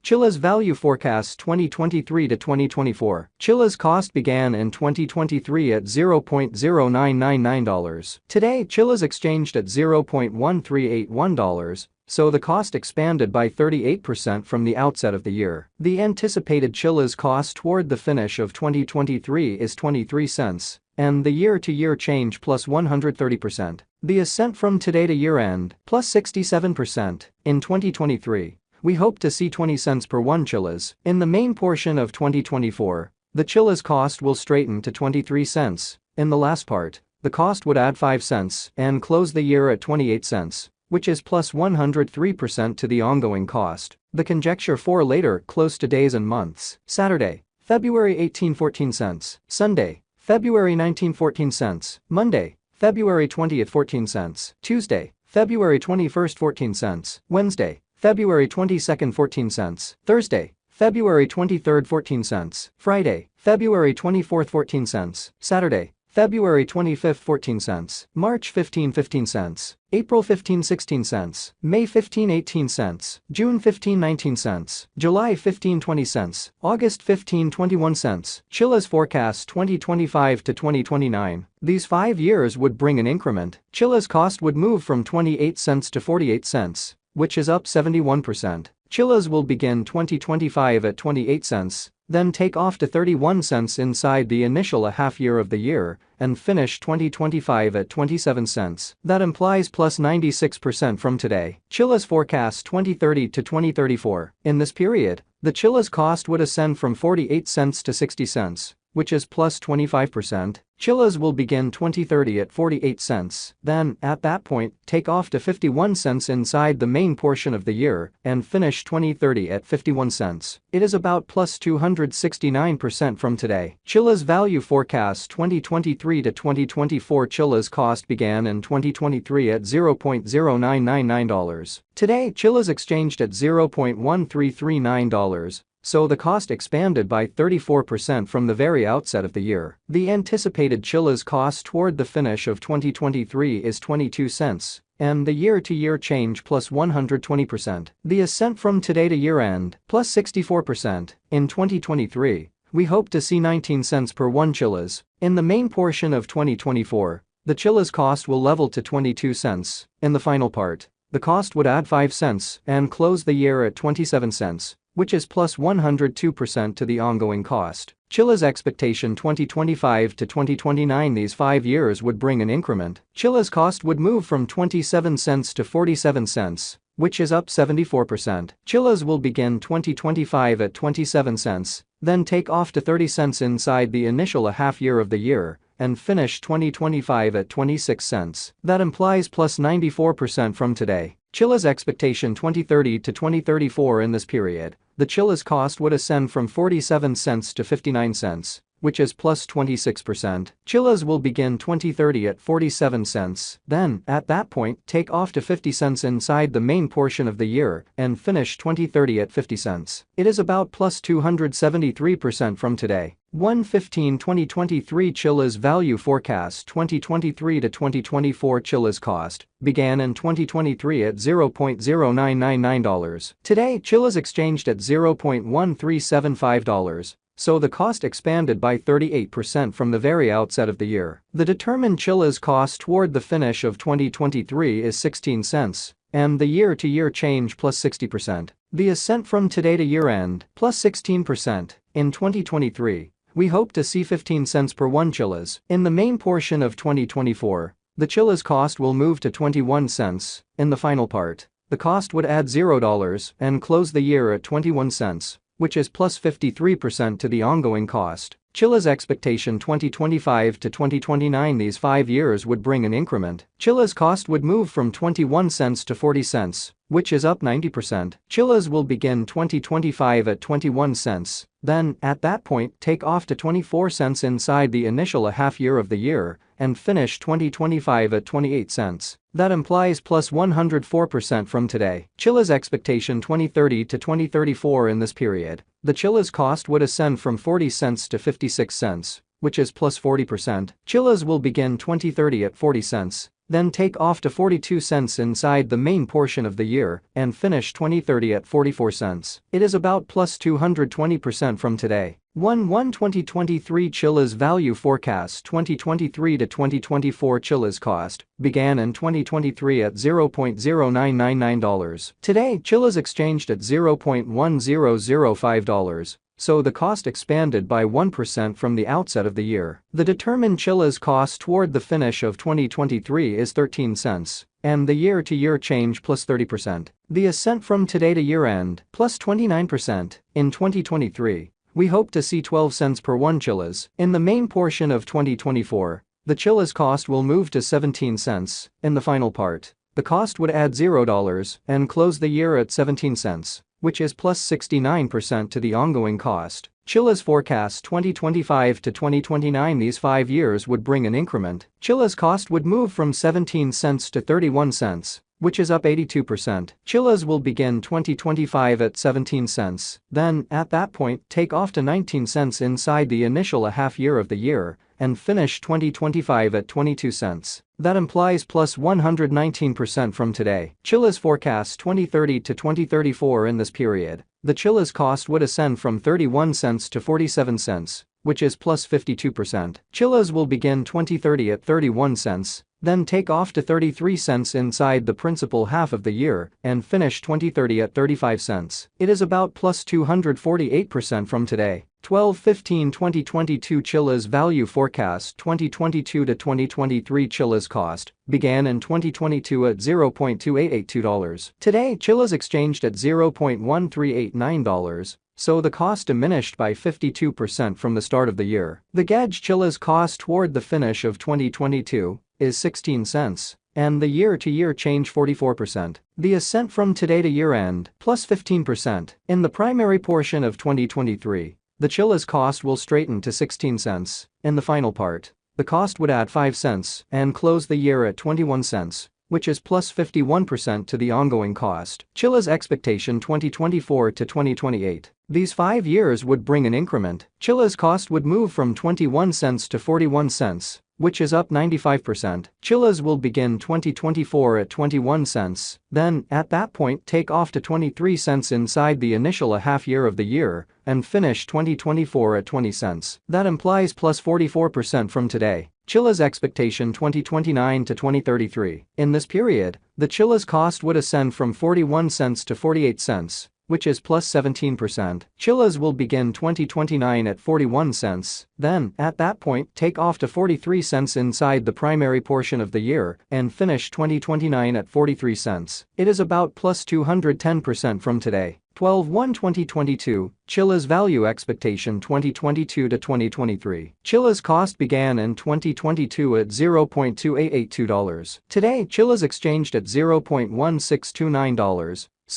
Chiliz value forecast 2023 to 2024. Chiliz cost began in 2023 at $0.0999. Today, Chiliz exchanged at $0.1381, so the cost expanded by 38% from the outset of the year. The anticipated Chiliz cost toward the finish of 2023 is 23 cents, and the year-to-year change plus 130%. The ascent from today to year-end plus 67%. In 2023, we hope to see 20 cents per 1 Chiliz. In the main portion of 2024, the Chiliz cost will straighten to 23 cents. In the last part, the cost would add 5 cents and close the year at 28 cents, which is plus 103% to the ongoing cost. The conjecture for later close to days and months. Saturday, February 18, 14 cents. Sunday, February 19, 14 cents. Monday, February 20th, 14 cents. Tuesday, February 21st, 14 cents. Wednesday, February 22nd, 14 cents. Thursday, February 23rd, 14 cents. Friday, February 24th, 14 cents. Saturday, February 25th, 14 cents. March 15, 15 cents. April 15, 16 cents. May 15, 18 cents. June 15, 19 cents. July 15, 20 cents. August 15, 21 cents. Chiliz forecast 2025 to 2029. These 5 years would bring an increment. Chiliz cost would move from 28 cents to 48 cents, which is up 71%. Chiliz will begin 2025 at 28 cents, then take off to 31 cents inside the initial half year of the year, and finish 2025 at 27 cents. That implies plus 96% from today. Chiliz forecast 2030 to 2034. In this period, the Chiliz cost would ascend from 48 cents to 60 cents, which is plus 25%. Chiliz will begin 2030 at 48 cents, then, at that point, take off to 51 cents inside the main portion of the year, and finish 2030 at 51 cents. It is about plus 269% from today. Chiliz value forecast 2023 to 2024. Chiliz cost began in 2023 at $0.0999. Today, Chiliz exchanged at $0.1339. So the cost expanded by 34% from the very outset of the year. The anticipated Chiliz cost toward the finish of 2023 is 22 cents, and the year-to-year change plus 120%. The ascent from today to year-end plus 64%. In 2023, we hope to see 19 cents per 1 Chiliz. In the main portion of 2024, the Chiliz cost will level to 22 cents. In the final part, the cost would add 5 cents and close the year at 27 cents. Which is plus 102% to the ongoing cost. Chiliz expectation 2025 to 2029. These 5 years would bring an increment. Chiliz cost would move from 27 cents to 47 cents, which is up 74%. Chiliz will begin 2025 at 27 cents, then take off to 30 cents inside the initial half year of the year, and finish 2025 at 26 cents. That implies plus 94% from today. Chiliz expectation 2030 to 2034. In this period, the Chiliz cost would ascend from 47 cents to 59 cents, which is plus 26%. Chiliz will begin 2030 at 47 cents, then, at that point, take off to 50 cents inside the main portion of the year, and finish 2030 at 50 cents. It is about plus 273% from today. 1/15/2023 Chiliz value forecast 2023 to 2024. Chiliz cost began in 2023 at $0.0999. Today, Chiliz exchanged at $0.1375. So the cost expanded by 38% from the very outset of the year. The determined Chiliz cost toward the finish of 2023 is 16 cents, and the year-to-year change plus 60%. The ascent from today to year-end plus 16%. In 2023, we hope to see 15 cents per 1 Chiliz. In the main portion of 2024, the Chiliz cost will move to 21 cents. In the final part, the cost would add $0 and close the year at 21 cents. Which is plus 53% to the ongoing cost. Chiliz expectation 2025 to 2029. These 5 years would bring an increment. Chiliz cost would move from 21 cents to 40 cents, which is up 90%. Chiliz will begin 2025 at 21 cents, then, at that point, take off to 24 cents inside the initial half year of the year, and finish 2025 at 28 cents. That implies plus 104% from today. Chiliz expectation 2030 to 2034. In this period, the Chiliz cost would ascend from 40 cents to 56 cents, which is plus 40%. Chiliz will begin 2030 at 40 cents, then take off to 42 cents inside the main portion of the year and finish 2030 at 44 cents. It is about plus 220% from today. 2023 Chiliz Value Forecast 2023 to 2024 Chiliz cost began in 2023 at $0.0999. Today, Chiliz exchanged at $0.1005. So the cost expanded by 1% from the outset of the year. The determined Chiliz cost toward the finish of 2023 is 13 cents, and the year-to-year change plus 30%. The ascent from today to year-end plus 29%. In 2023, we hope to see 12 cents per 1 Chiliz. In the main portion of 2024, the Chiliz cost will move to 17 cents. In the final part, the cost would add $0 and close the year at 17 cents. Which is plus 69% to the ongoing cost. Chiliz forecasts 2025 to 2029. These 5 years would bring an increment. Chiliz cost would move from 17 cents to 31 cents, which is up 82%. Chiliz will begin 2025 at 17 cents, then, at that point, take off to 19 cents inside the initial half year of the year, and finish 2025 at 22 cents. That implies plus 119% from today. Chiliz forecasts 2030 to 2034. In this period, the Chiliz cost would ascend from 31 cents to 47 cents, which is plus 52%. Chiliz will begin 2030 at 31 cents, then take off to 33 cents inside the principal half of the year and finish 2030 at 35 cents. It is about plus 248% from today. 12/15/2022 Chiliz Value Forecast 2022 to 2023 Chiliz cost began in 2022 at $0.2882. Today, Chiliz exchanged at $0.1389. So the cost diminished by 52% from the start of the year. The gauge Chiliz cost toward the finish of 2022 is 16 cents, and the year-to-year change 44%. The ascent from today to year-end plus 15%. In the primary portion of 2023, the Chiliz cost will straighten to 16 cents. In the final part, the cost would add 5 cents and close the year at 21 cents. Which is plus 51% to the ongoing cost. Chiliz expectation 2024 to 2028. These 5 years would bring an increment. Chiliz cost would move from 21 cents to 41 cents, which is up 95%. Chiliz will begin 2024 at 21 cents, then, at that point, take off to 23 cents inside the initial half year of the year, and finish 2024 at 20 cents. That implies plus 44% from today. Chiliz expectation 2029 to 2033. In this period, the Chiliz cost would ascend from 41 cents to 48 cents, which is plus 17%. Chiliz will begin 2029 at 41 cents, then, at that point, take off to 43 cents inside the primary portion of the year and finish 2029 at 43 cents. It is about plus 210% from today. 12/1/2022, Chiliz Value Expectation 2022 to 2023. Chiliz cost began in 2022 at $0.2882. Today, Chiliz exchanged at $0.1629.